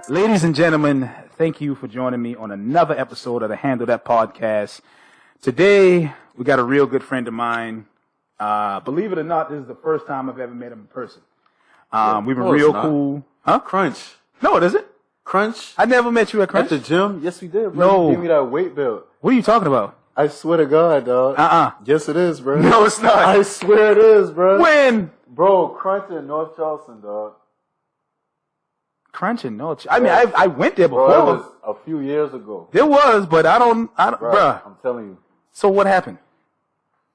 Ladies and gentlemen, thank you for joining me on another episode of the Handle That podcast. Today, we got a real good friend of mine. Believe it or not, this is the first time I've ever met him in person. We've been real cool. Huh? Crunch. No, it isn't. Crunch? I never met you at Crunch. At the gym? Yes, we did, bro. No. You gave me that weight belt. What are you talking about? I swear to God, dog. Yes, it is, bro. No, it's not. I swear it is, bro. When? Bro, Crunch in North Charleston, dog. Crunch and North. I mean, I went there before. Bro, it was a few years ago. There was, but I don't, bruh. I'm telling you. So what happened?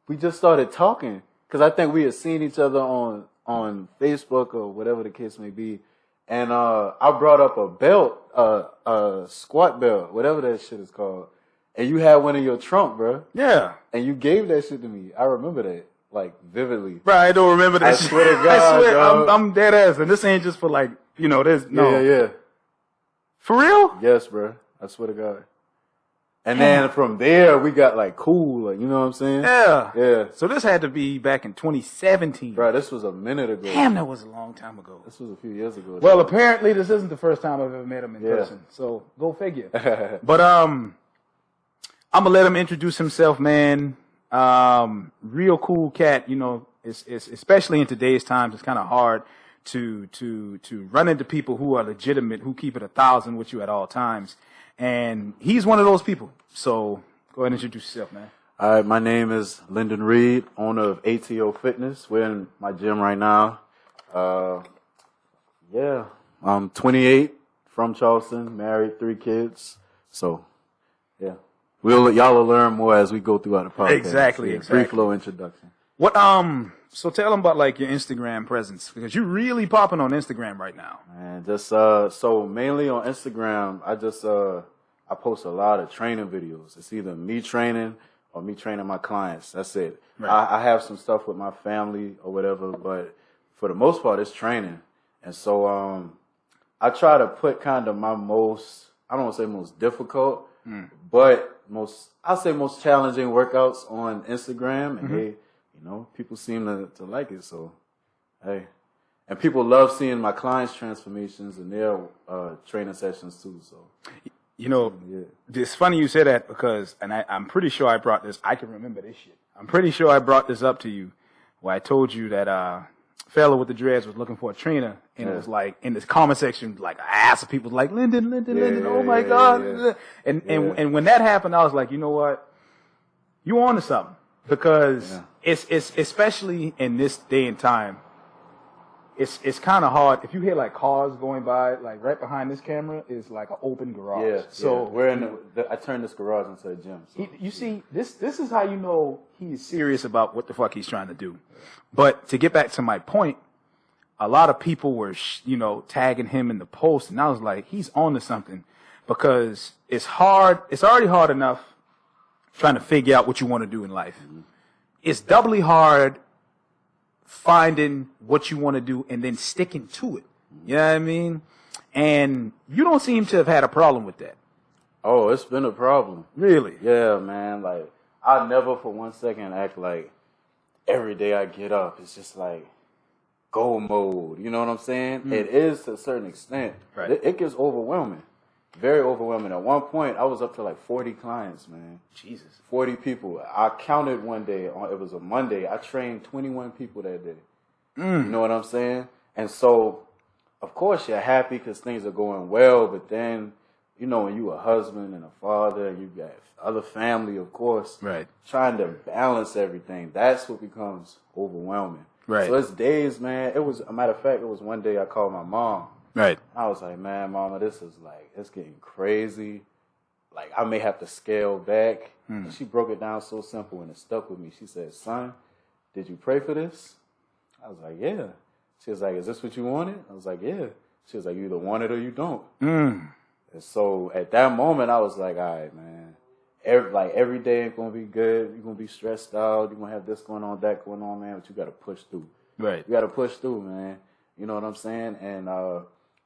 We just started talking because I think we had seen each other on Facebook or whatever the case may be. And I brought up a belt, a squat belt, whatever that shit is called. And you had one in your trunk, bro. Yeah. And you gave that shit to me. I remember that, like, vividly. Bro, I don't remember that I shit. swear to God, I swear, dog. I'm dead ass. And this ain't just for like, there's no. Yeah. For real? Yes, bro. I swear to God. And then from there, we got like cool, like, you know what I'm saying? Yeah. Yeah. So this had to be back in 2017. Bro, this was a minute ago. Damn, that was a long time ago. This was a few years ago. Well, apparently this isn't the first time I've ever met him in person. So go figure. But I'm gonna let him introduce himself, man. Real cool cat. It's especially in today's times, it's kind of hard to run into people who are legitimate, who keep it 1,000 with you at all times. And he's one of those people. So go ahead and introduce yourself, man. All right, my name is Lyndon Reed, owner of ATO Fitness. We're in my gym right now. I'm 28, from Charleston, married, 3 kids. So, yeah. Y'all will learn more as we go throughout the podcast. Exactly. Free flow introduction. So tell them about like your Instagram presence, because you're really popping on Instagram right now. Man, just so mainly on Instagram, I post a lot of training videos. It's either me training or me training my clients. That's it. Right. I have some stuff with my family or whatever, but for the most part, it's training. And so I try to put kind of my I don't want to say most difficult, but most challenging workouts on Instagram, and people seem to like it. So, hey, and people love seeing my clients' transformations and their training sessions too. So, It's funny you say that because, and I'm pretty sure I brought this. I can remember this shit. I'm pretty sure I brought this up to you, where I told you that fella with the dreads was looking for a trainer, and it was like in this comment section, like an ass of people like Lyndon, oh my God, and when that happened, I was like, you know what, you on to something. Because it's especially in this day and time, it's kind of hard. If you hear like cars going by, like right behind this camera is like an open garage. Yeah. So we're in. I turned this garage into a gym. So. You see, this is how you know he's serious about what the fuck he's trying to do. But to get back to my point, a lot of people were tagging him in the post, and I was like, he's on to something, because it's hard. It's already hard enough trying to figure out what you want to do in life. It's doubly hard finding what you want to do and then sticking to it. You know what I mean? And you don't seem to have had a problem with that. Oh, it's been a problem. Really? Yeah, man. Like, I never for one second act like every day I get up, it's just like go mode. You know what I'm saying? It is to a certain extent. Right. It gets overwhelming. Very overwhelming. At one point, I was up to like 40 clients, man. Jesus. 40 people. I counted one day. It was a Monday. I trained 21 people that day. You know what I'm saying? And so, of course, you're happy because things are going well. But then, when you're a husband and a father, and you got other family, of course. Right. Trying to balance everything. That's what becomes overwhelming. Right. So it's days, man. It was, a matter of fact, it was one day I called my mom. Right. I was like, man, Mama, this is like, it's getting crazy. Like, I may have to scale back. And she broke it down so simple, and it stuck with me. She said, son, did you pray for this? I was like, yeah. She was like, is this what you wanted? I was like, yeah. She was like, you either want it or you don't. And so at that moment, I was like, all right, man. Every day ain't going to be good. You're going to be stressed out. You're going to have this going on, that going on, man. But you got to push through. Right. You got to push through, man. You know what I'm saying? And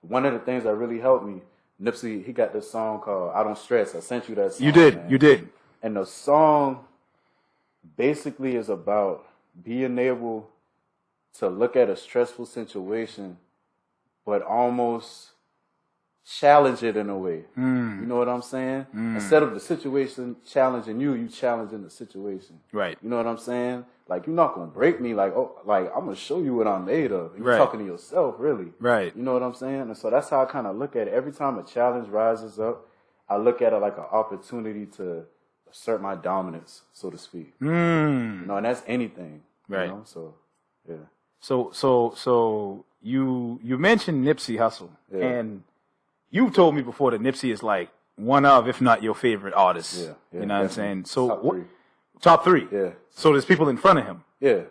one of the things that really helped me Nipsey, he got this song called "I Don't Stress." I sent you that song. You did. Man. You did. And the song basically is about being able to look at a stressful situation, but almost challenge it in a way. You know what I'm saying? Instead of the situation challenging you, you challenging the situation. Right. You know what I'm saying? Like, you're not going to break me. Like, oh, like, I'm going to show you what I'm made of. You're Right. talking to yourself, really. Right. You know what I'm saying? And so that's how I kind of look at it. Every time a challenge rises up, I look at it like an opportunity to assert my dominance, so to speak. You know, and that's anything. Right. You know? So, yeah. So you mentioned Nipsey Hussle, Yeah. and you told me before that Nipsey is like one of, if not your favorite artist. Yeah, yeah, you know what I'm definitely. saying? So Top three. Top three. Yeah. So there's people in front of him. Yeah.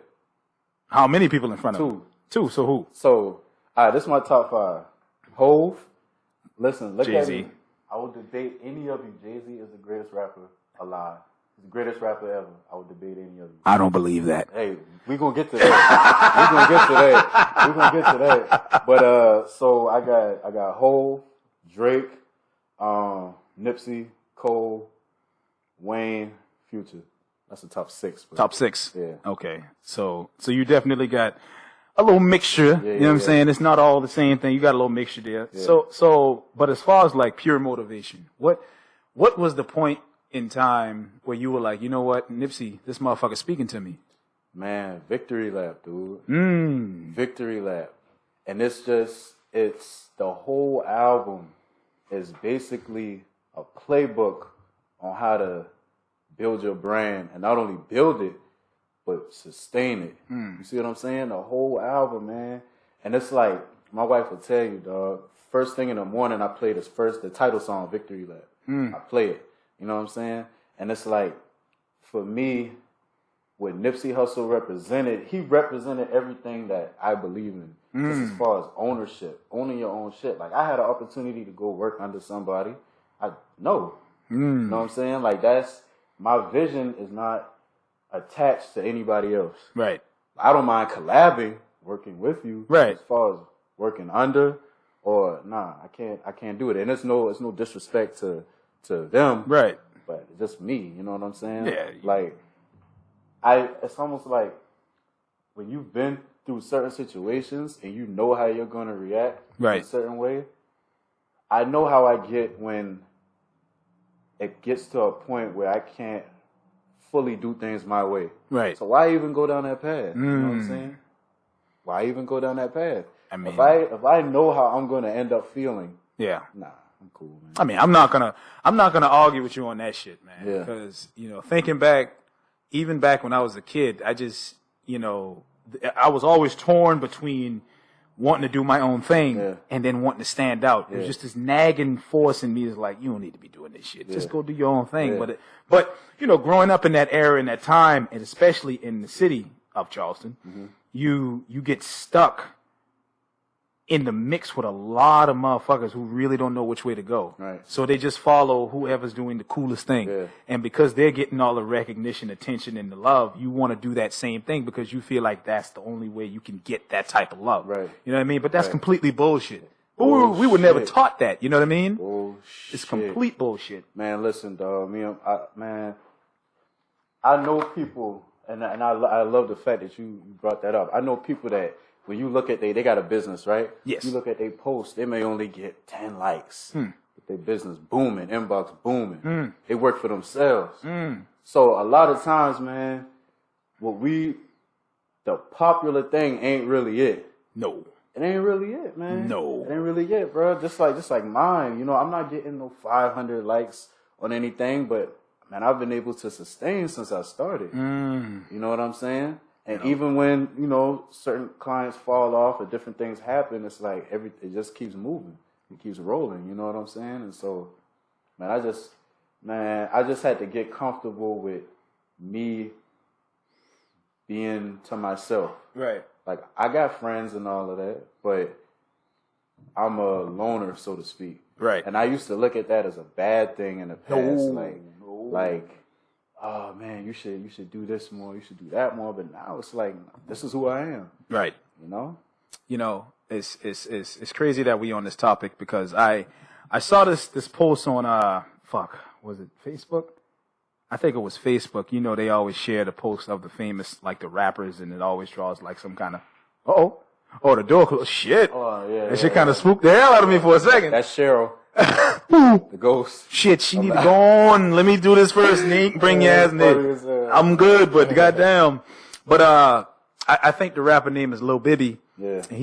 How many people in front of him? Two. So who? So, all right, this is my top 5. Hove. Listen, look Jay-Z. at me. I would debate any of you. Jay-Z is the greatest rapper alive. He's the greatest rapper ever. I would debate any of you. I don't believe that. Hey, we're going to get to that. We're going to get to that. But, so I got Hove, Drake, Nipsey, Cole, Wayne, Future. That's the top 6. But Top 6. Yeah. Okay. So you definitely got a little mixture. You know what I'm saying? It's not all the same thing. You got a little mixture there. Yeah. So, but as far as like pure motivation, what was the point in time where you were like, you know what, Nipsey, this motherfucker's speaking to me? Man, Victory Lap, dude. Victory Lap. And it's the whole album is basically a playbook on how to build your brand, and not only build it, but sustain it. You see what I'm saying? The whole album, man. And it's like, my wife will tell you, dog, first thing in the morning I play the title song, Victory Lap. I play it. You know what I'm saying? And it's like, for me, what Nipsey Hussle represented, he represented everything that I believe in. Just as far as ownership, owning your own shit. Like, I had an opportunity to go work under somebody. You know what I'm saying? Like, my vision is not attached to anybody else. Right. I don't mind collabing, working with you. Right. As far as working under, or I can't do it. And it's no disrespect to them. Right. But it's just me, you know what I'm saying? Yeah. Like, it's almost like when you've been through certain situations and you know how you're going to react in a certain way. I know how I get when it gets to a point where I can't fully do things my way. Right. So why even go down that path? You know what I'm saying? Why even go down that path? I mean, if I know how I'm going to end up feeling, nah, I'm cool, man. I mean, I'm not gonna argue with you on that shit, man. Yeah. Because thinking back, even back when I was a kid, I just I was always torn between wanting to do my own thing and then wanting to stand out. It was just this nagging force in me is like, you don't need to be doing this shit. Just go do your own thing. But growing up in that era, in that time, and especially in the city of Charleston, you get stuck in the mix with a lot of motherfuckers who really don't know which way to go. Right. So they just follow whoever's doing the coolest thing. Yeah. And because they're getting all the recognition, attention, and the love, you want to do that same thing because you feel like that's the only way you can get that type of love. Right. You know what I mean? But that's completely bullshit. Bullshit. We were never taught that. You know what I mean? Bullshit. It's complete bullshit. Man, listen, dog. I know people, and I love the fact that you brought that up. I know people that, when you look at they got a business, right? Yes. You look at their post, they may only get 10 likes. But their business booming, inbox booming. They work for themselves. So a lot of times, man, the popular thing ain't really it. No. It ain't really it, man. No. It ain't really it, bro. Just like mine. I'm not getting no 500 likes on anything, but man, I've been able to sustain since I started. You know what I'm saying? And even when, certain clients fall off or different things happen, it's like it just keeps moving. It keeps rolling, you know what I'm saying? And so, man, I just had to get comfortable with me being to myself. Right. Like, I got friends and all of that, but I'm a loner, so to speak. Right. And I used to look at that as a bad thing in the past. Like, oh man, you should do this more, you should do that more. But now it's like, this is who I am. Right. It's crazy that we on this topic because I I saw this post on was it Facebook? I think it was Facebook. You know, they always share the post of the famous, like the rappers, and it always draws like some kind of, oh, the door closed. Shit. Oh, yeah. That shit kind of spooked the hell out of me for a second. That's Cheryl. The ghost. Shit, she need to go on. Let me do this first, Nick. Bring your ass in there. I'm good, but goddamn. But I think the rapper name is Lil Bibby. Yeah. And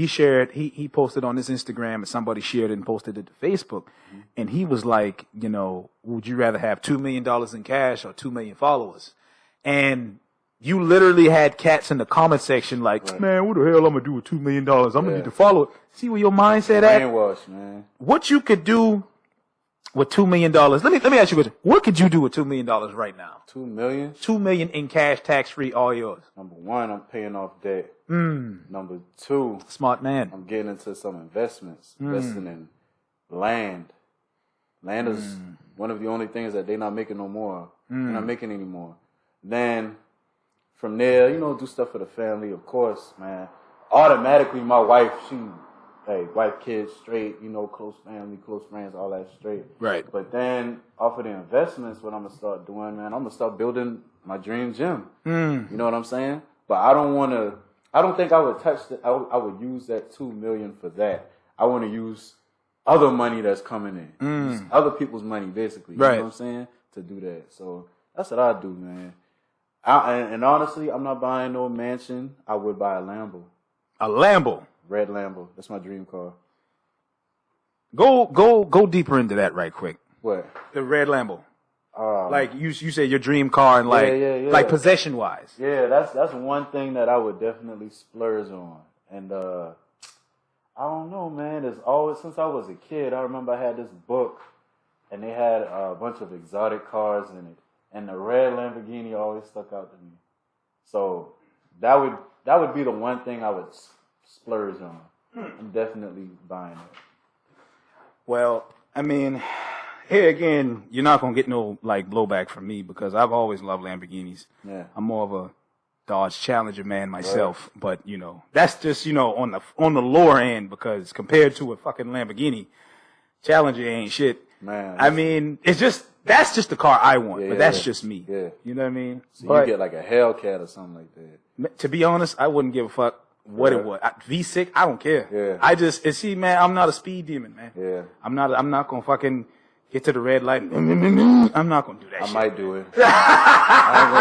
he posted on his Instagram, and somebody shared it and posted it to Facebook. Mm-hmm. And he was like, you know, would you rather have $2 million in cash or 2 million followers? And you literally had cats in the comment section like, man, what the hell I'm going to do with $2 million? I'm going to need to follow it. See where your mindset at? Brainwash, man. What you could do with $2 million. Let me ask you a question. What could you do with $2 million right now? $2 million? $2 million in cash, tax-free, all yours. Number one, I'm paying off debt. Number two, smart man. I'm getting into some investments, investing in land. Land is one of the only things that they're not making no more. They're not making anymore. Then from there, you know, do stuff for the family, of course, man. Automatically, my wife, wife, kids, straight, you know, close family, close friends, all that straight. Right. But then, off of the investments, what I'm going to start doing, man, I'm going to start building my dream gym. You know what I'm saying? But I don't think I would touch that. I would use that $2 million for that. I want to use other money that's coming in. Use other people's money, basically. You know what I'm saying? To do that. So that's what I do, man. And honestly, I'm not buying no mansion. I would buy a Lambo. A Lambo? Red Lambo. That's my dream car. Go deeper into that right quick. What? The red Lambo. Like you said, your dream car and like possession wise. Yeah, that's one thing that I would definitely splurge on. And I don't know, man. It's always since I was a kid. I remember I had this book, and they had a bunch of exotic cars in it, and the red Lamborghini always stuck out to me. So that would be the one thing I would splurge on. I'm definitely buying it. Well, I mean, here again, you're not gonna get no like blowback from me because I've always loved Lamborghinis. Yeah. I'm more of a Dodge Challenger man myself, but you know, that's just, you know, on the lower end because compared to a fucking Lamborghini, Challenger ain't shit. Man. I mean, that's just the car I want, but that's just me. Yeah. You know what I mean? So you get like a Hellcat or something like that. To be honest, I wouldn't give a fuck what it was. V6, I don't care. Yeah. See, man, I'm not a speed demon, man. Yeah. I'm not gonna fucking get to the red light. I'm not gonna do that shit. I might do it. I ain't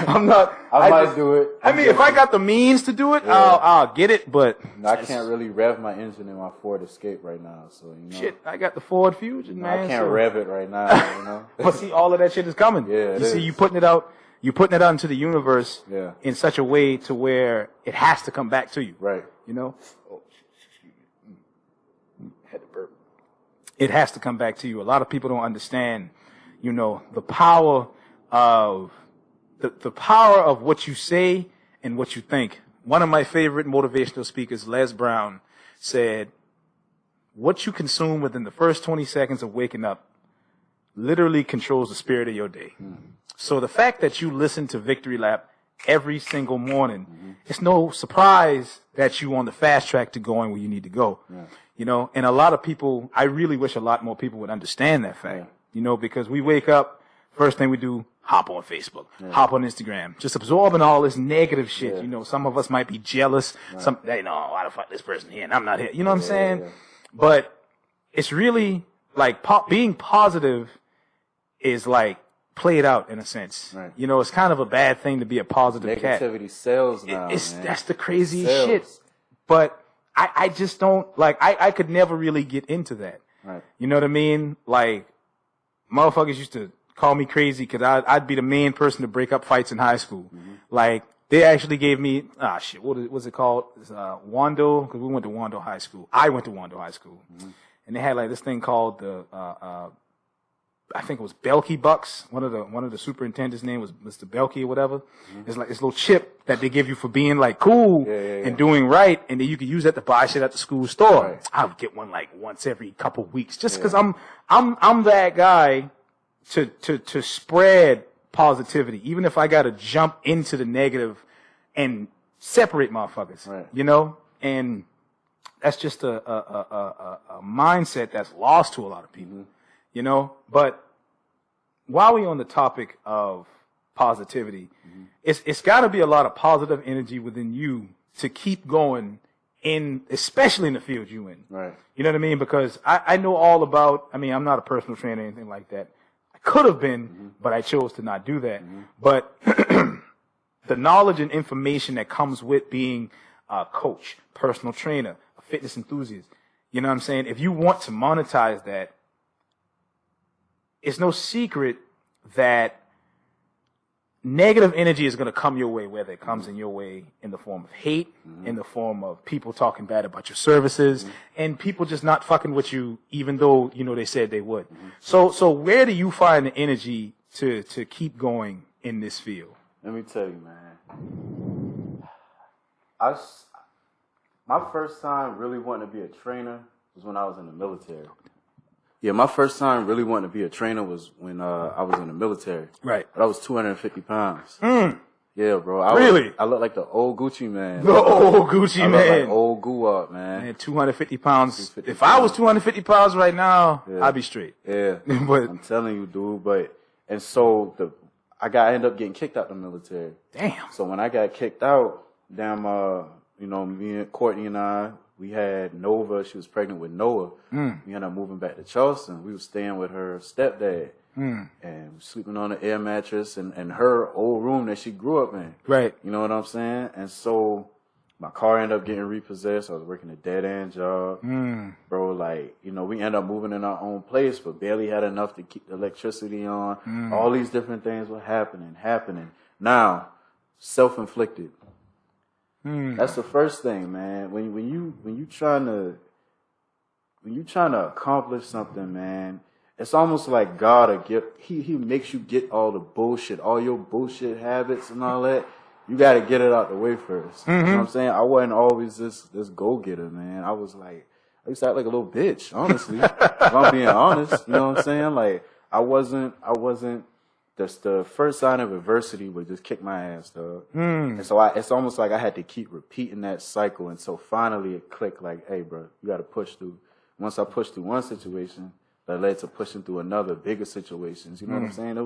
gonna lie. I might do it. I mean, if I got the means to do it, I'll get it, but I can't really rev my engine in my Ford Escape right now, so you know. Shit, I got the Ford Fusion, man. I can't rev it right now, you know. But see, all of that shit is coming. Yeah, you see, you putting it out into the universe in such a way to where it has to come back to you. Right. You know? Oh, excuse me. Had to burp. It has to come back to you. A lot of people don't understand, you know, the power of the power of what you say and what you think. One of my favorite motivational speakers, Les Brown, said, what you consume within the first 20 seconds of waking up literally controls the spirit of your day. So the fact that you listen to Victory Lap every single morning, it's no surprise that you on the fast track to going where you need to go. You know, and a lot of people, I really wish a lot more people would understand that fact, you know, because we wake up, first thing we do, hop on Facebook, hop on Instagram, just absorbing all this negative shit. You know, some of us might be jealous. Some, they know, why the fuck this person here and I'm not here. You know what I'm saying? But it's really like being positive is like played out in a sense. You know, it's kind of a bad thing to be a positive cat. Negativity sells now, man. That's the craziest shit. But I just don't, like, I could never really get into that. You know what I mean? Like, motherfuckers used to call me crazy because I'd be the main person to break up fights in high school. Like, they actually gave me, what was it called? Wando, because we went to Wando High School. I went to Wando High School. And they had like this thing called the, I think it was Belkey Bucks. One of the superintendents' name was Mr. Belkey or whatever. It's like this little chip that they give you for being like cool and doing right, and then you can use that to buy shit at the school store. I would get one like once every couple weeks, just because I'm that guy to spread positivity, even if I got to jump into the negative and separate motherfuckers. You know, and a mindset that's lost to a lot of people, you know. But while we're on the topic of positivity, it's got to be a lot of positive energy within you to keep going especially in the field you in. Right. You know what I mean? Because I know all about, I'm not a personal trainer or anything like that. I could have been, but I chose to not do that. But the knowledge and information that comes with being a coach, personal trainer, a fitness enthusiast, you know what I'm saying? If you want to monetize that, it's no secret that negative energy is going to come your way, whether it comes in your way in the form of hate, in the form of people talking bad about your services, and people just not fucking with you, even though, you know, they said they would. So where do you find the energy to keep going in this field? Let me tell you, man. My first time really wanting to be a trainer was when I was in the military. Yeah, my first time really wanting to be a trainer was when I was in the military. Right. But I was 250 pounds. Yeah, bro. I look like the old Gucci man. The old Gucci man. I look like old Guwap, man. Man, 250 pounds. If I was 250 pounds right now, I'd be straight. Yeah. But I'm telling you, dude. And so I ended up getting kicked out the military. Damn. So when I got kicked out, me and Courtney and I, we had Nova. She was pregnant with Noah. We ended up moving back to Charleston. We were staying with her stepdad and sleeping on an air mattress in her old room that she grew up in. Right. You know what I'm saying? And so my car ended up getting repossessed. I was working a dead-end job. Bro, we ended up moving in our own place, but barely had enough to keep the electricity on. All these different things were happening. Now, self-inflicted. That's the first thing, man. When you trying to accomplish something, man, it's almost like God he makes you get all the bullshit, all your bullshit habits and all that. You got to get it out the way first. You know what I'm saying? I wasn't always this go getter, man. I used to act like a little bitch, honestly. If I'm being honest, you know what I'm saying? Like I wasn't. That's the first sign of adversity would just kick my ass, dog. And so it's almost like I had to keep repeating that cycle until finally it clicked like, hey, bro, you got to push through. Once I pushed through one situation, that led to pushing through another, bigger situations. You know what I'm saying?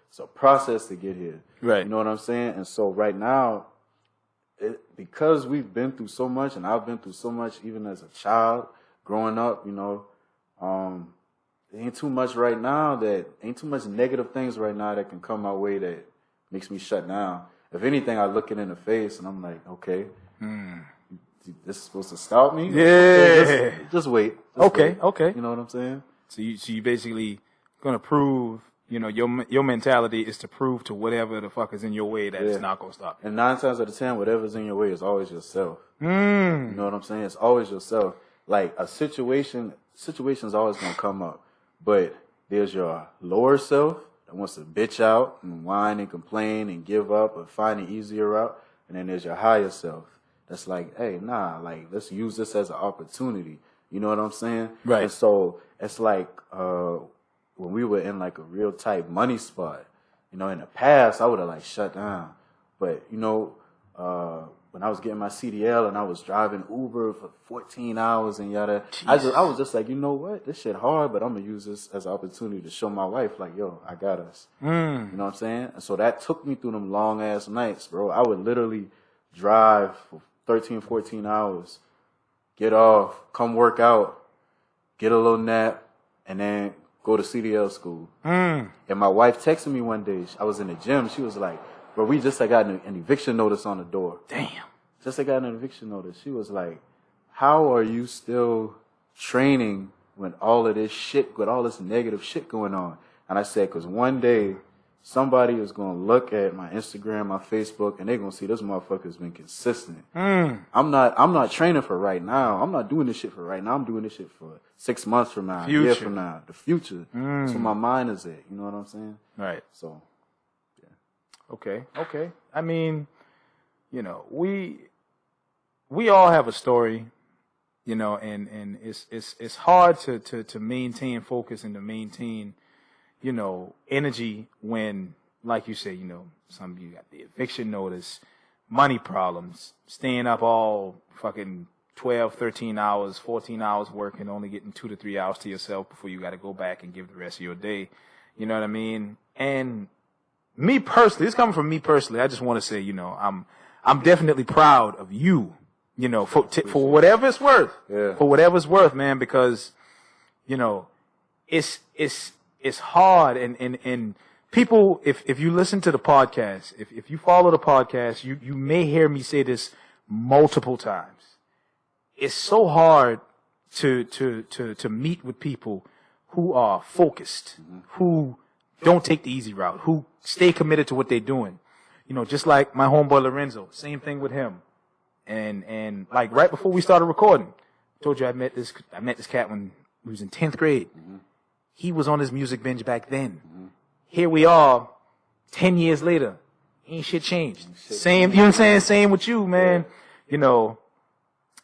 It's a process to get here. Right. You know what I'm saying? And so right now, because we've been through so much, and I've been through so much even as a child, growing up, ain't too much negative things right now that can come my way that makes me shut down. If anything, I look it in the face and I'm like, okay, this is supposed to stop me? Yeah. Just wait. Okay. You know what I'm saying? So you basically gonna prove, your mentality is to prove to whatever the fuck is in your way that it's not gonna stop you. And 9 times out of 10, whatever's in your way is always yourself. You know what I'm saying? It's always yourself. Like a situation's always gonna come up. But there's your lower self that wants to bitch out and whine and complain and give up or find an easier route. And then there's your higher self that's like, hey, let's use this as an opportunity. You know what I'm saying? Right. And so it's like when we were in like a real tight money spot, in the past, I would have shut down. But, when I was getting my CDL and I was driving Uber for 14 hours and yada, I was just like, you know what? This shit hard, but I'm going to use this as an opportunity to show my wife, like, yo, I got us. You know what I'm saying? And so that took me through them long ass nights, bro. I would literally drive for 13, 14 hours, get off, come work out, get a little nap, and then go to CDL school. And my wife texted me one day. I was in the gym. She was like, bro, we just got an eviction notice on the door. Damn. Just got an eviction notice. She was like, how are you still training when all of this shit, with all this negative shit going on? And I said, because one day somebody is going to look at my Instagram, my Facebook, and they're going to see this motherfucker's been consistent. I'm not training for right now. I'm not doing this shit for right now. I'm doing this shit for 6 months from now, a year from now, the future. That's where my mind is at. You know what I'm saying? Right. So, Okay. I mean, we all have a story, and it's hard to maintain focus and to maintain, energy when, like you say, some of you got the eviction notice, money problems, staying up all fucking 12, 13 hours, 14 hours working, only getting 2 to 3 hours to yourself before you got to go back and give the rest of your day. You know what I mean? And me personally, this coming from me personally, I just want to say, you know, I'm definitely proud of you, you know, for whatever it's worth. Yeah. For whatever it's worth, man, because, you know, it's hard and people, if you listen to the podcast, if you follow the podcast, you may hear me say this multiple times. It's so hard to meet with people who are focused, who don't take the easy route, who stay committed to what they're doing. You know, just like my homeboy Lorenzo, same thing with him. And like right before we started recording, I told you I met this cat when he was in 10th grade. He was on his music binge back then. Here we are, 10 years later. Ain't shit changed. Same, you know what I'm saying? Same with you, man. You know,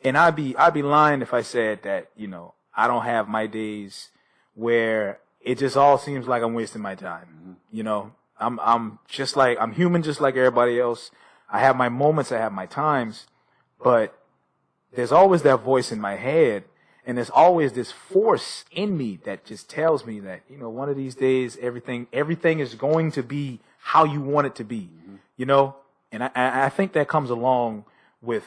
and I'd be lying if I said that, you know, I don't have my days where it just all seems like I'm wasting my time. You know, I'm human just like everybody else. I have my moments, I have my times, but there's always that voice in my head, and there's always this force in me that just tells me that, you know, one of these days everything is going to be how you want it to be. You know? And I think that comes along with,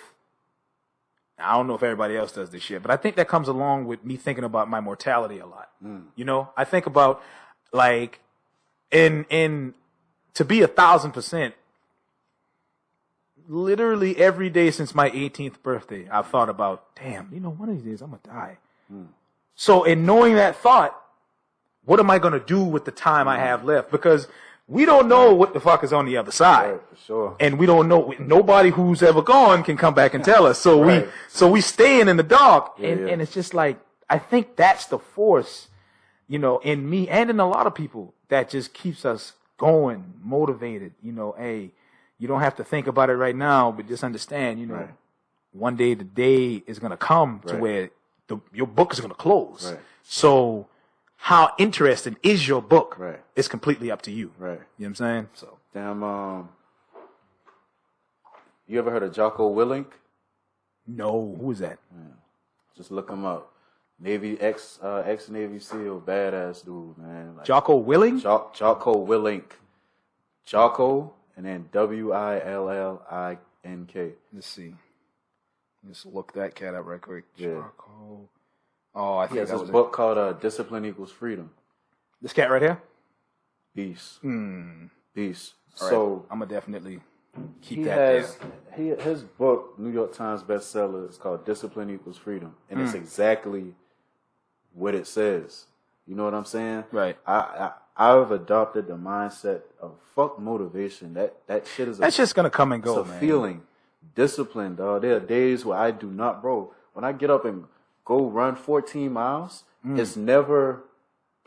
I don't know if everybody else does this shit, but I think that comes along with me thinking about my mortality a lot. You know, I think about like to be 1,000%, literally every day since my 18th birthday, I've thought about, damn, you know, one of these days I'm gonna die. So in knowing that thought, what am I gonna do with the time I have left? Because we don't know what the fuck is on the other side. Right, for sure. And we don't know, nobody who's ever gone can come back and tell us. So we staying in the dark. And it's just like, I think that's the force, you know, in me and in a lot of people that just keeps us going, motivated. You know, hey, you don't have to think about it right now, but just understand, you know, one day the day is going to come to where your book is going to close. So how interesting is your book? It's completely up to you. You know what I'm saying? So damn. You ever heard of Jocko Willink? No, who is that? Just look him up. Navy ex Navy SEAL, badass dude, man. Like, Jocko Willink? Jocko Willink. Jocko and then Willink. Let's see. Let's look that cat up right quick. Yeah. Jocko. Oh, I think he has that this book called Discipline Equals Freedom. This cat right here? Beast. Beast. All so right. I'm gonna definitely keep that there. His book, New York Times bestseller, is called Discipline Equals Freedom, and it's exactly what it says. You know what I'm saying? Right. I've adopted the mindset of fuck motivation. That shit is that's just gonna come and go. It's a man. feeling. Discipline, dog. There are days where I do not, bro. When I get up and go run 14 miles, it's never,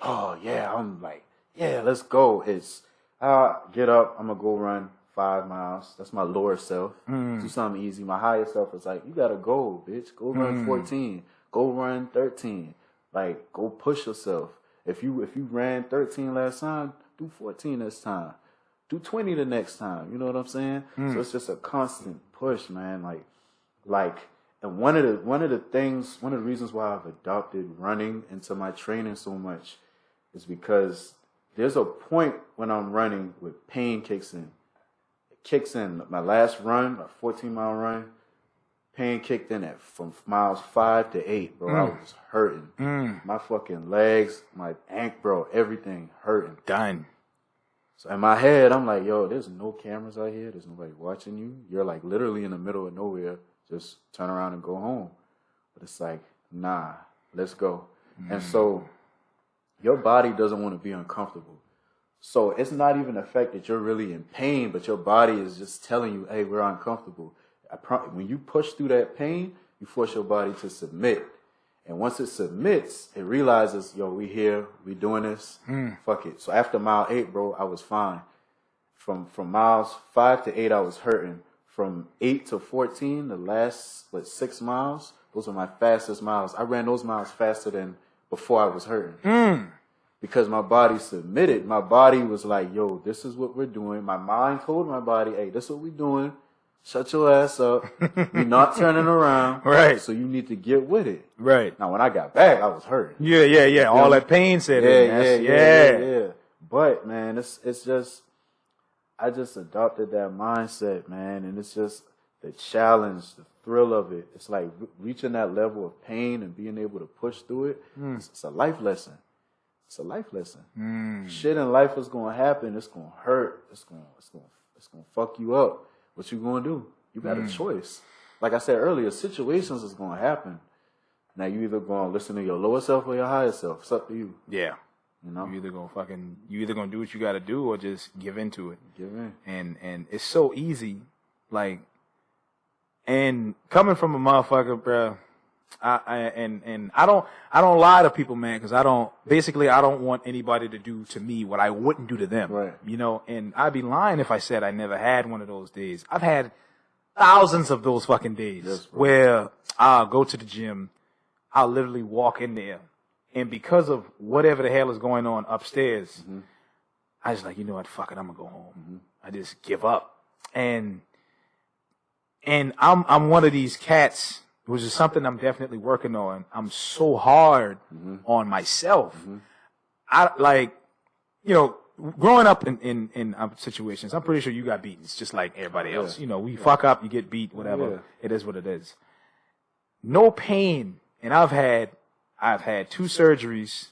oh yeah, I'm like, yeah, let's go. It's get up, I'm gonna go run 5 miles. That's my lower self. Do something easy. My higher self is like, you gotta go, bitch. Go run 14. Go run 13. Like, go push yourself. If you ran 13 last time, do 14 this time. Do 20 the next time. You know what I'm saying? So it's just a constant push, man. Like, and one of the reasons why I've adopted running into my training so much is because there's a point when I'm running where pain kicks in. It kicks in. My last run, a 14-mile run, pain kicked in from miles 5 to 8, bro. I was hurting. My fucking legs, my ankle, bro, everything hurting. Done. So in my head, I'm like, yo, there's no cameras out here. There's nobody watching you. You're like literally in the middle of nowhere. Just turn around and go home. But it's like, nah, let's go. And so your body doesn't want to be uncomfortable. So it's not even the fact that you're really in pain, but your body is just telling you, hey, we're uncomfortable. When you push through that pain, you force your body to submit. And once it submits, it realizes, yo, we here, we doing this. Fuck it. So after mile 8, bro, I was fine. From miles 5 to 8, I was hurting. From 8 to 14, the last 6 miles, those are my fastest miles. I ran those miles faster than before I was hurting. Because my body submitted. My body was like, yo, this is what we're doing. My mind told my body, hey, this is what we're doing. shut your ass up. You're not turning around. Right. So you need to get with it. Right. Now, when I got back, I was hurt. Yeah. All that pain set in. Yeah. But, man, it's just, I just adopted that mindset, man. And it's just the challenge, the thrill of it. It's like reaching that level of pain and being able to push through it. It's a life lesson. It's a life lesson. Shit in life is going to happen. It's going to hurt. It's going to fuck you up. What you going to do? You got a choice. Like I said earlier, situations is going to happen. Now you either going to listen to your lower self or your higher self. It's up to you. Yeah. You know? You either gonna do what you gotta do or just give into it. Give in. And it's so easy. Like, and coming from a motherfucker, bruh, I don't lie to people, man, because I don't want anybody to do to me what I wouldn't do to them. Right. You know, and I'd be lying if I said I never had one of those days. I've had thousands of those fucking days where I'll go to the gym, I'll literally walk in there, and because of whatever the hell is going on upstairs, I just like, you know what, fuck it, I'm gonna go home. I just give up. And I'm one of these cats, which is something I'm definitely working on. I'm so hard on myself. I like, you know, growing up in situations, I'm pretty sure you got beaten. It's just like everybody else. You know, we fuck up, you get beat, whatever. It is what it is. No pain. And I've had 2 surgeries.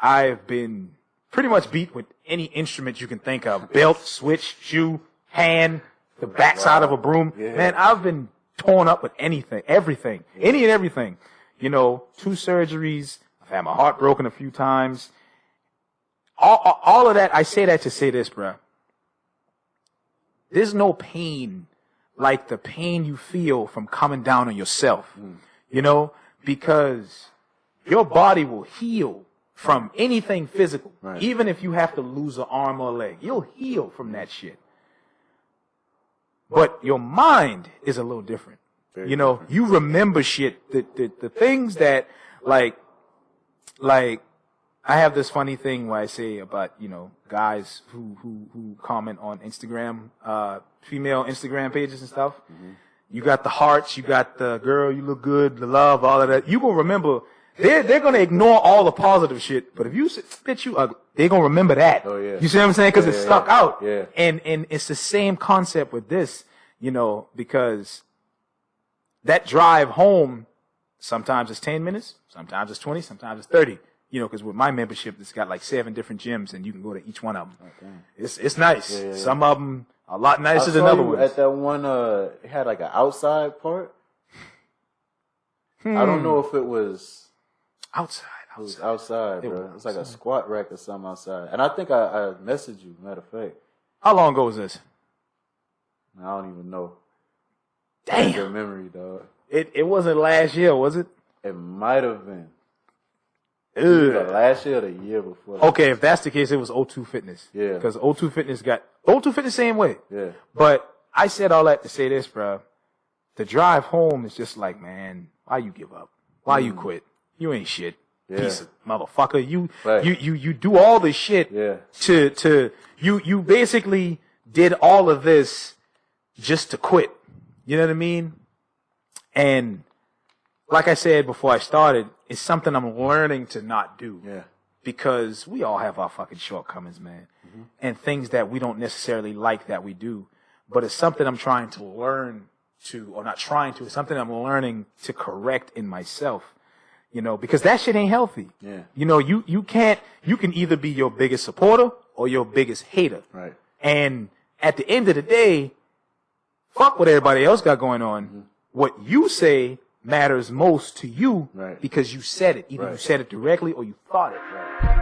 I've been pretty much beat with any instrument you can think of. Belt, switch, shoe, hand, the backside of a broom. Man, I've been torn up with anything, everything, any and everything. You know, 2 surgeries. I've had my heart broken a few times. All of that, I say that to say this, bruh. There's no pain like the pain you feel from coming down on yourself. You know, because your body will heal from anything physical. Right. Even if you have to lose an arm or a leg, you'll heal from that shit. But your mind is a little different. Very different. You remember shit, the things that, like, I have this funny thing where I say about, you know, guys who comment on Instagram, female Instagram pages and stuff. You got the hearts, you got the girl, you look good, the love, all of that. You gonna remember, they're gonna ignore all the positive shit, but if you spit you ugly, they're gonna remember that. Oh, yeah. You see what I'm saying? Cause it's stuck out. Yeah. And it's the same concept with this, you know, because that drive home, sometimes it's 10 minutes, sometimes it's 20, sometimes it's 30. You know, cause with my membership, it's got like 7 different gyms and you can go to each one of them. Okay. It's nice. Yeah. Some of them, a lot nicer than other ones. At that one, it had like an outside part. I don't know if it was outside. It was outside, bro. It was like a squat rack or something outside. And I think I messaged you, matter of fact. How long ago was this? I don't even know. Damn. Good memory, dog. It wasn't last year, was it? It might have been. Either last year or the year before. Okay, if that's the case, it was O2 Fitness. Yeah. Because O2 Fitness same way. Yeah. But I said all that to say this, bro. The drive home is just like, man, why you give up? Why you quit? You ain't shit. Piece of motherfucker. You do all this shit you basically did all of this just to quit. You know what I mean? And like I said before I started, it's something I'm learning to not do. Yeah. Because we all have our fucking shortcomings, man. And things that we don't necessarily like that we do. But it's something I'm trying to learn to, or not trying to, it's something I'm learning to correct in myself. You know, because that shit ain't healthy. Yeah. You know, you can either be your biggest supporter or your biggest hater. Right. And at the end of the day, fuck what everybody else got going on. What you say matters most to you because you said it. Either you said it directly or you thought it. Right.